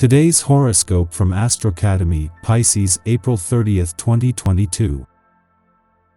Today's horoscope from Astrocademy, Pisces April 30th, 2022.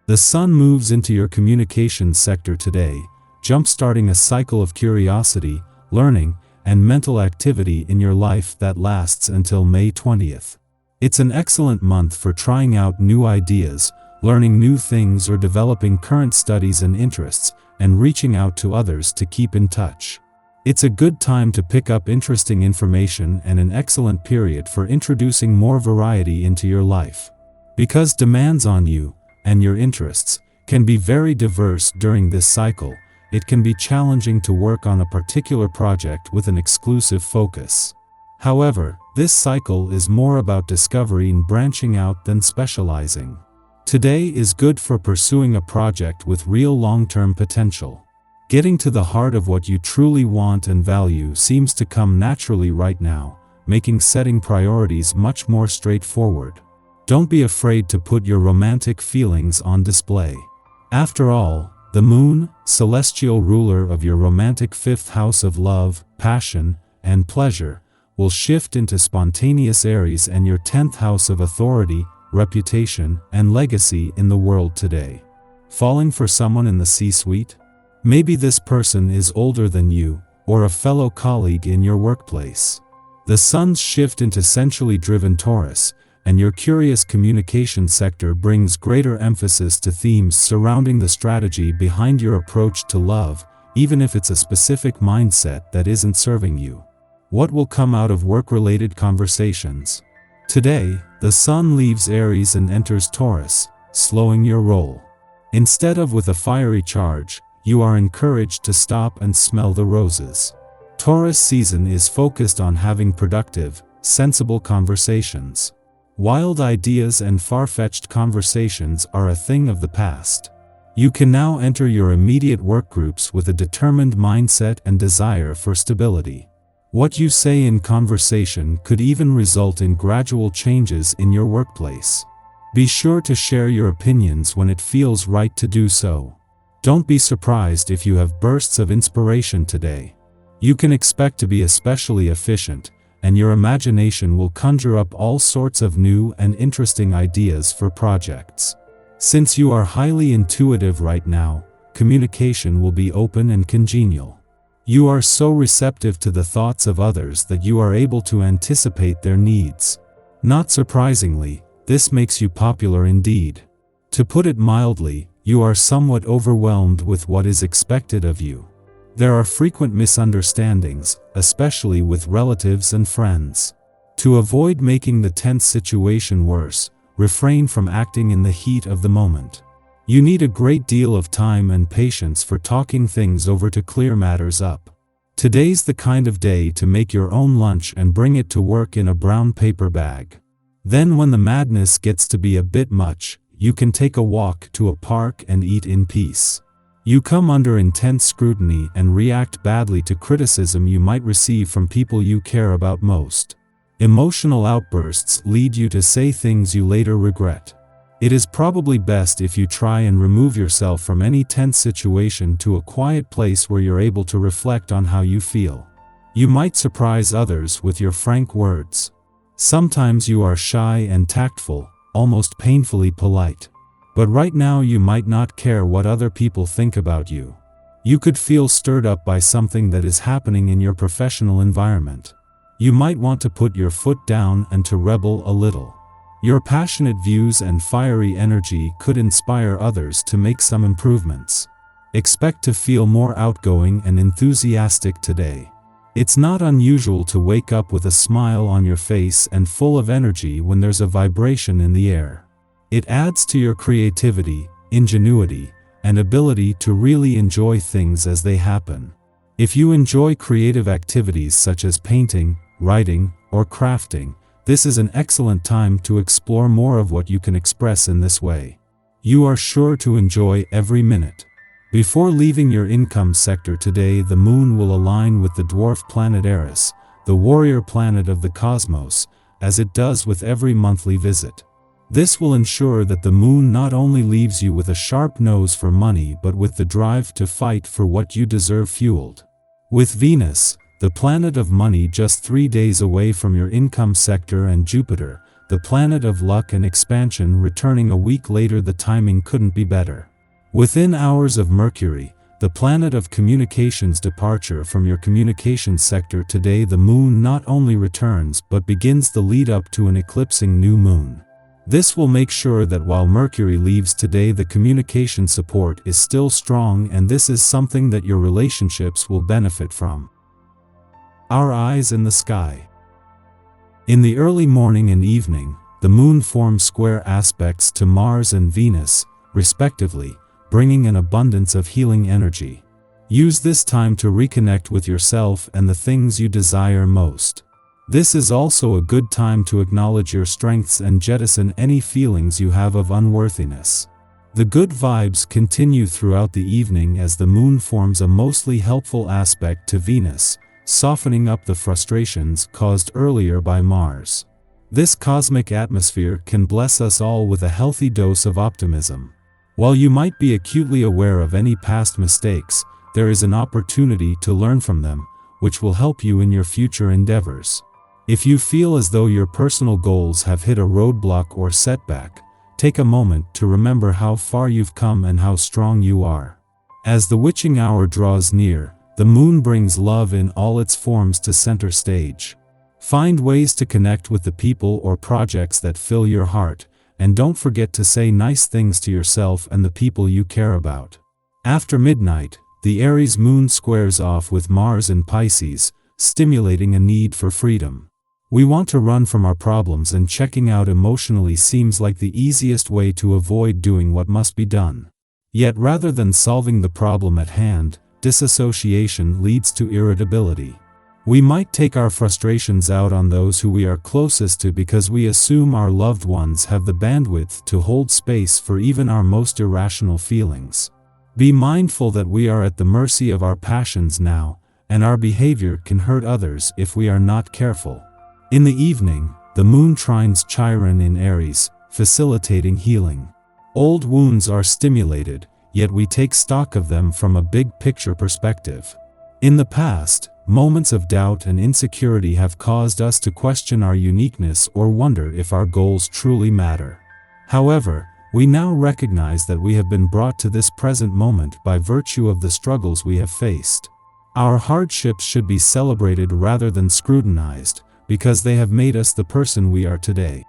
The Sun moves into your communications sector today, jump-starting a cycle of curiosity, learning, and mental activity in your life that lasts until May 20th. It's an excellent month for trying out new ideas, learning new things or developing current studies and interests, and reaching out to others to keep in touch. It's a good time to pick up interesting information and an excellent period for introducing more variety into your life. Because demands on you, and your interests, can be very diverse during this cycle, it can be challenging to work on a particular project with an exclusive focus. However, this cycle is more about discovery and branching out than specializing. Today is good for pursuing a project with real long-term potential. Getting to the heart of what you truly want and value seems to come naturally right now, making setting priorities much more straightforward. Don't be afraid to put your romantic feelings on display. After all, the moon, celestial ruler of your romantic fifth house of love, passion, and pleasure, will shift into spontaneous Aries and your 10th house of authority, reputation, and legacy in the world today. Falling for someone in the C-suite? Maybe this person is older than you, or a fellow colleague in your workplace. The Sun's shift into sensually driven Taurus, and your curious communication sector brings greater emphasis to themes surrounding the strategy behind your approach to love, even if it's a specific mindset that isn't serving you. What will come out of work-related conversations? Today, the Sun leaves Aries and enters Taurus, slowing your roll. Instead of with a fiery charge, you are encouraged to stop and smell the roses. Taurus season is focused on having productive, sensible conversations. Wild ideas and far-fetched conversations are a thing of the past. You can now enter your immediate work groups with a determined mindset and desire for stability. What you say in conversation could even result in gradual changes in your workplace. Be sure to share your opinions when it feels right to do so. Don't be surprised if you have bursts of inspiration today. You can expect to be especially efficient, and your imagination will conjure up all sorts of new and interesting ideas for projects. Since you are highly intuitive right now, communication will be open and congenial. You are so receptive to the thoughts of others that you are able to anticipate their needs. Not surprisingly, this makes you popular indeed. To put it mildly, you are somewhat overwhelmed with what is expected of you. There are frequent misunderstandings, especially with relatives and friends. To avoid making the tense situation worse, refrain from acting in the heat of the moment. You need a great deal of time and patience for talking things over to clear matters up. Today's the kind of day to make your own lunch and bring it to work in a brown paper bag. Then when the madness gets to be a bit much, you can take a walk to a park and eat in peace. You come under intense scrutiny and react badly to criticism you might receive from people you care about most. Emotional outbursts lead you to say things you later regret. It is probably best if you try and remove yourself from any tense situation to a quiet place where you're able to reflect on how you feel. You might surprise others with your frank words. Sometimes you are shy and tactful, almost painfully polite. But right now you might not care what other people think about you. You could feel stirred up by something that is happening in your professional environment. You might want to put your foot down and to rebel a little. Your passionate views and fiery energy could inspire others to make some improvements. Expect to feel more outgoing and enthusiastic today. It's not unusual to wake up with a smile on your face and full of energy when there's a vibration in the air. It adds to your creativity, ingenuity, and ability to really enjoy things as they happen. If you enjoy creative activities such as painting, writing, or crafting, this is an excellent time to explore more of what you can express in this way. You are sure to enjoy every minute. Before leaving your income sector today, the moon will align with the dwarf planet Eris, the warrior planet of the cosmos, as it does with every monthly visit. This will ensure that the moon not only leaves you with a sharp nose for money but with the drive to fight for what you deserve fueled. With Venus, the the planet of money just 3 days away from your income sector, and Jupiter, the planet of luck and expansion, returning a week later. The timing couldn't be better. Within hours of Mercury, the planet of communications, departure from your communications sector today, the moon not only returns but begins the lead up to an eclipsing new moon. This will make sure that while Mercury leaves today, the communication support is still strong, and this is something that your relationships will benefit from. Our eyes in the sky. In the early morning and evening, the moon forms square aspects to Mars and Venus, respectively, bringing an abundance of healing energy. Use this time to reconnect with yourself and the things you desire most. This is also a good time to acknowledge your strengths and jettison any feelings you have of unworthiness. The good vibes continue throughout the evening as the moon forms a mostly helpful aspect to Venus, softening up the frustrations caused earlier by Mars. This cosmic atmosphere can bless us all with a healthy dose of optimism. While you might be acutely aware of any past mistakes, there is an opportunity to learn from them, which will help you in your future endeavors. If you feel as though your personal goals have hit a roadblock or setback, take a moment to remember how far you've come and how strong you are. As the witching hour draws near, the moon brings love in all its forms to center stage. Find ways to connect with the people or projects that fill your heart, and don't forget to say nice things to yourself and the people you care about. After midnight, the Aries moon squares off with Mars in Pisces, stimulating a need for freedom. We want to run from our problems, and checking out emotionally seems like the easiest way to avoid doing what must be done. Yet rather than solving the problem at hand, disassociation leads to irritability. We might take our frustrations out on those who we are closest to because we assume our loved ones have the bandwidth to hold space for even our most irrational feelings. Be mindful that we are at the mercy of our passions now, and our behavior can hurt others if we are not careful. In the evening, the moon trines Chiron in Aries, facilitating healing. Old wounds are stimulated, yet we take stock of them from a big picture perspective. In the past, moments of doubt and insecurity have caused us to question our uniqueness or wonder if our goals truly matter. However, we now recognize that we have been brought to this present moment by virtue of the struggles we have faced. Our hardships should be celebrated rather than scrutinized, because they have made us the person we are today.